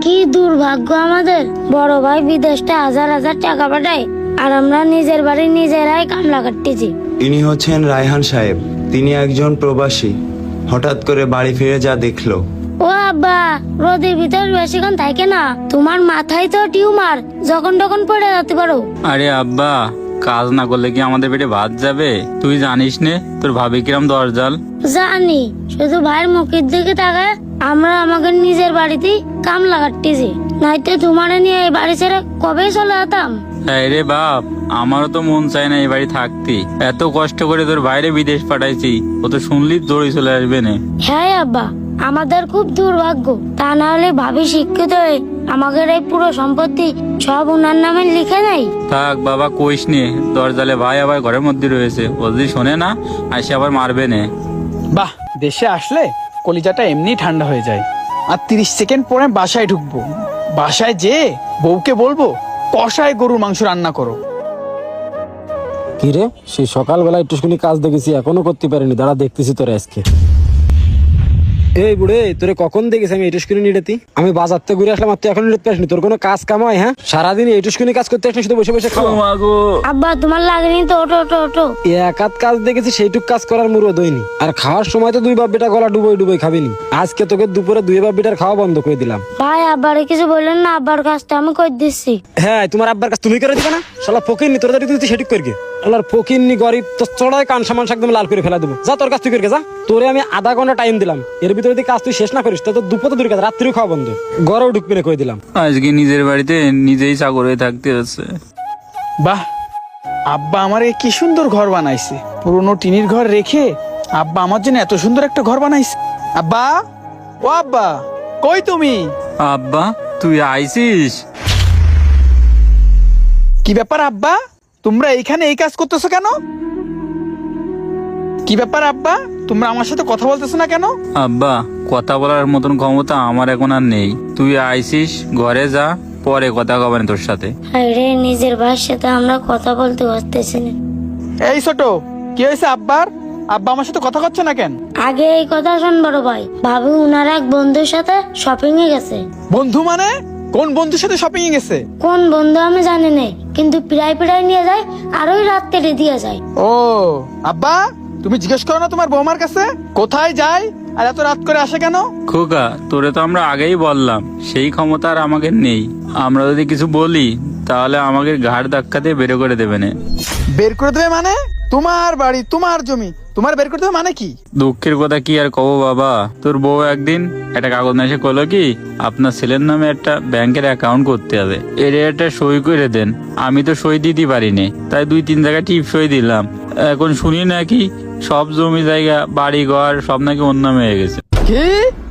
কি দুর্ভাগ্য আমাদের, বড় ভাই বিদেশে হাজার হাজার টাকা পাঠায় আর আমরা নিজের বাড়ি নিজেরাই কামলা কাটতেছি। ইনি হচ্ছেন রায়হান সাহেব, তিনি একজন প্রবাসী। হঠাৎ করে বাড়ি ফিরে যা দেখলো। ও আব্বা, রোদের ভিতর বেশিক্ষণ থাকে না, তোমার মাথায় তো টিউমার, যখন তখন পড়ে যেতে পারো। আরে আব্বা, কাজ না করলে কি আমাদের পেটে ভাত যাবে? তুই জানিস নে তোর ভাবি কিরম দরজাল। জানি, শুধু ভাইয়ের মুখের দিকে তাকায় আমরা আমাকে নিজের বাড়িতে কামলা কাটতেছি, নাইতে তোমার নিয়ে এই বাড়ি ছেড়ে কবে চলে যেতাম। রে বাপ, আমারও তো মন চায় না এই বাড়ি থাকতে। এত কষ্ট করে তোর বাইরে বিদেশ পাঠাইছি, ও তো শুনলি দৌড়ে চলে আসবে না। হ্যাঁ আব্বা, আমাদের খুব দুর্ভাগ্য, তা না হলে ভাবি শিক্ষিত হয়ে আমাদের এই পুরো সম্পত্তি সব ওনার নামে লিখে নেই। থাক বাবা, কইস নে, দরজালে ভাই আবার ঘরের মধ্যে রয়েছে, ও যদি শোনে না আসে আবার মারবে নে। বাহ, দেশে আসলে কলিজাটা এমনি ঠান্ডা হয়ে যায়। আর 30 সেকেন্ড পরে বাসায় ঢুকবো, বাসায় যে বউকে বলবো কষায় গরুর মাংস রান্না করো। কিরে, সেই সকালবেলা একটুখানি কাজ দেখেছি, এখনো করতে পারিনি, দাঁড়া দেখতেছি তোর আজকে। এই বুড়ে, তোরে কখন দেখেছি আমি এটুকুনি নিড়েতি? আমি বাজার থেকে ঘুরে আসলাম আর তুই এখন নিড়তে পারিসনি? তোর কোনো কাজ কাম হয়? হ্যাঁ, সারাদিন এটুকুনি কাজ করতে আসলে শুধু বসে বসে খাওয়া। আব্বা তোমার লাগেনি তো, ওটো ওটো ওটো। এক হাত কাজ দেখেছি, সেইটুক কাজ করার মুরো দইনি। আর খাওয়ার সময় তো দুই বাপ বেটা গলা ডুবোই ডুবোই খাবিনি। আজকে তোকে দুপুরে দুই বাপ বেটার খাওয়া বন্ধ করে দিলাম। ভাই আব্বারে কিছু বললেন না, আব্বার কাজটা আমি করে দিচ্ছি। হ্যাঁ, তোমার আব্বার কাজ তুমি করে দিবে না? শালা ফকিরনি, তোর দাঁড়ি তুই সেটুক করবি। আল্লাহর ফকিরনি গরিব, তো চড়ায় কান সামান একদম লাল করে ফেলা দেবো। যা তোর কাজ তুই করবে যা। তোরে আমি আধা ঘন্টা টাইম দিলাম, এর ভিতরে যদি কাজ তুই শেষ না করিস তো দুপুরে দূর কাজ, রাত্রিও খাওয়া বন্ধ, ঘরেও ঢুকবি না কই দিলাম। আজকে নিজের বাড়িতে নিজেই চাকর হয়ে থাকতে হচ্ছে। বাহ, আব্বা আমার কি সুন্দর ঘর বানাইছে। পুরনো টিনির ঘর রেখে আব্বা আমার জন্য এত সুন্দর একটা ঘর বানাইছে। আব্বা, ও আব্বা, কই তুমি? আব্বা, তুই আইছিস? কি ব্যাপার আব্বা, তোমরা এইখানে এই কাজ করতেছো কেন? কি ব্যাপার আব্বা, তোমরা আমার সাথে কথা বলতেছো না কেন? আব্বা, কথা বলার মতন ক্ষমতা আমার এখন আর নেই। তুই আইছিস, ঘরে যা, পরে কথা কবেন তোর সাথে। আরে নিজের ভাইয়ের সাথে আমরা কথা বলতে পারতেছি না। এই ছোট, কি হয়েছে আব্বার? আব্বা আমার সাথে কথা করছে না কেন? আগে এই কথা শোন বড় ভাই, ভাবি উনার এক বন্ধুর সাথে শপিং এ গেছে। বন্ধু মানে? কোন বন্ধুর সাথে শপিং এ গেছে? কোন বন্ধু আমি জানি না, কিন্তু প্রায় প্রায় নিয়ে যায় আর ওই রাত কেটে দিয়ে যায়। ও আব্বা, তুমি জিজ্ঞেস করো না তোমার বৌমার কাছে কোথায় যায় আর এত রাত করে আসে কেন? খোকা, তোরে তো আমরা আগেই বললাম সেই ক্ষমতা আর আমাকে নেই। আমরা যদি কিছু বলি তাহলে আমাকে ঘাড় ধাক্কা দিয়ে বের করে দেবে না। বের করে দেবে মানে? তোমার বাড়ি, তোমার জমি, তোমার বের করে দেবে মানে কি? দুঃখের কথা কি আর কব বাবা, তোর বউ একদিন একটা কাগজ না এসে কলো কি আপনার ছেলের নামে একটা ব্যাংকের অ্যাকাউন্ট করতে হবে, এর একটা সই করে দেন। আমি তো সই দিতে পারিনি, তাই 2-3 জায়গায় টিপ সই দিলাম। এখন শুনি নাকি সব জমি জায়গা বাড়ি ঘর সব নাকি ওর নামে হয়ে গেছে। কি?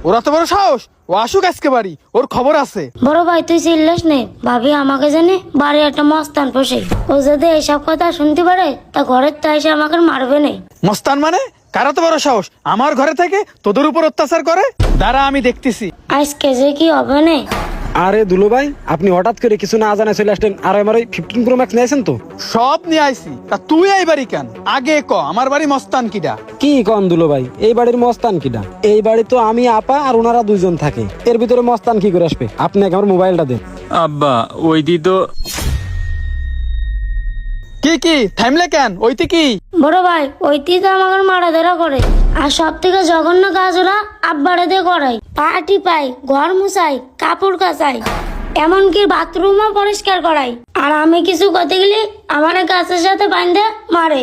ওরা তো বড় সাহস, ও আসুক আজকে বাড়ি, ওর খবর আছে। বড় ভাই তুই চিল্লাস নে, ভাবি আমাকে জানে বাড়ি একটা মস্তান পোষে, ও যদি এসব কথা শুনতে পারে তা ঘরের তো এসে আমাকে মারবে না। মস্তান মানে? কারা তো বড় সাহস আমার ঘরে থেকে তোদের উপর অত্যাচার করে? দাঁড়া আমি দেখতেছি। আজকে যে কি হবে না। আরে দুলো ভাই, আপনি হঠাৎ করে কিছু না জানায় চলে আসলেন। আর আমার ওই 15 Pro Max নিয়েছেন তো? সব নিয়ে আইছি, তা তুই এই বাড়ি কেন? আগে ক, আমার বাড়ি মস্তান কিডা? কি কন দুলো ভাই, এই বাড়ির মস্তান কিটা? এই বাড়ি তো আমি, আপা আর ওনারা দুইজন থাকে, এর ভিতরে মস্তান কি করে আসবে? আপনি আমার মোবাইলটা দেন। আব্বা, ওইটি তো কি কি থামলে কেন? ওইতে কি? বড় ভাই ওইটি তো আমাকে মারা ধরা করে, আর সব থেকে জঘন্য কাজ ওরা আব্বারে দিয়ে করাই। পাটি পাই, ঘর মুছাই, কাপড় কাচাই, এমনকি বাথরুমও পরিষ্কার করাই। আর আমি কিছু করতে গেলে আমার গাছের সাথে বাঁধে মারে।